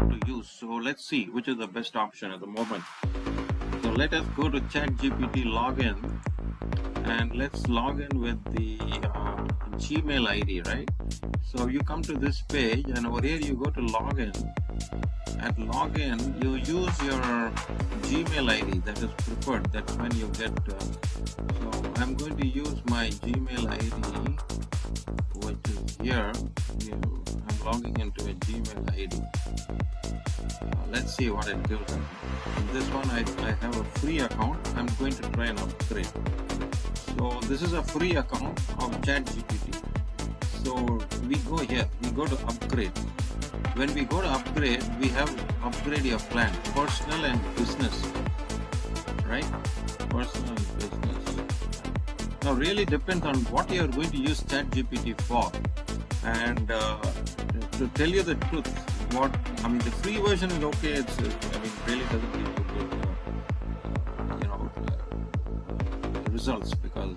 to use. So let's see which is the best option at the moment. So let us go to ChatGPT login, and let's log in with the Gmail ID, right? So you come to this page, and over here you go to login. At login, you use your Gmail ID that is preferred. That's when you get. So I'm going to use my Gmail ID, which is here. I'm logging into a Gmail ID. Let's see what it gives us. In this one, I have a free account. I'm going to try and upgrade. So this is a free account of ChatGPT. So we go here. We go to upgrade. When we go to upgrade, we have upgrade your plan, personal and business, right? Personal and business. Now, really depends on what you are going to use ChatGPT for. And to tell you the truth, the free version is okay. It's really doesn't give you good, results because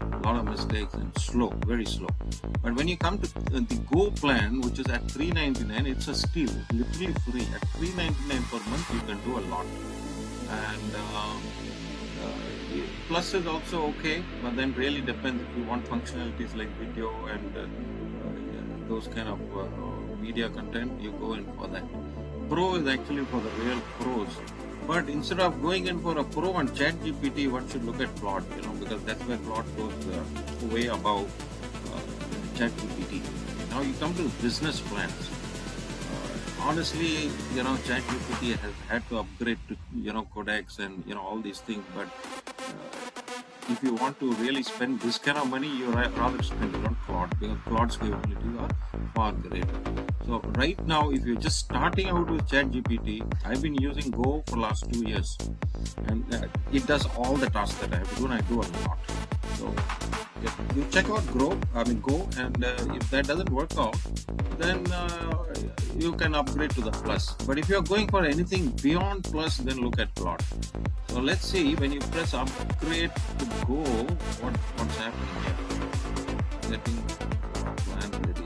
a lot of mistakes and slow, very slow. But when you come to the Go plan, which is at $3.99, it's a steal, literally free. At $3.99 per month, you can do a lot. And Plus is also okay, but then really depends if you want functionalities like video and those kind of media content, you go in for that. Pro is actually for the real pros. But instead of going in for a pro on ChatGPT, one should look at Claude, because that's where Claude goes way above ChatGPT. Now you come to business plans. Honestly, ChatGPT has had to upgrade to, codecs and, all these things. But if you want to really spend this kind of money, you rather spend it on Claude because Claude's capabilities are far greater. So right now, if you're just starting out with ChatGPT, I've been using Go for the last 2 years, and it does all the tasks that I have to do, and I do a lot. So you check out Go, and if that doesn't work out, then you can upgrade to the Plus. But if you're going for anything beyond Plus, then look at Claude. So let's see, when you press upgrade to Go, what's happening here? Getting plan ready.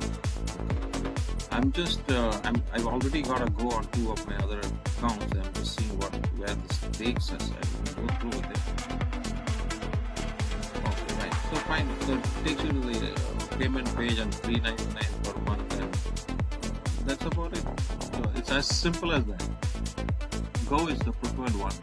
I've already got a Go on 2 of my other accounts. I'm just seeing where this takes us. I will go through with it. Okay, right. So fine. So it takes you to the payment page on $3.99 per month, and that's about it. So it's as simple as that. Go is the preferred one.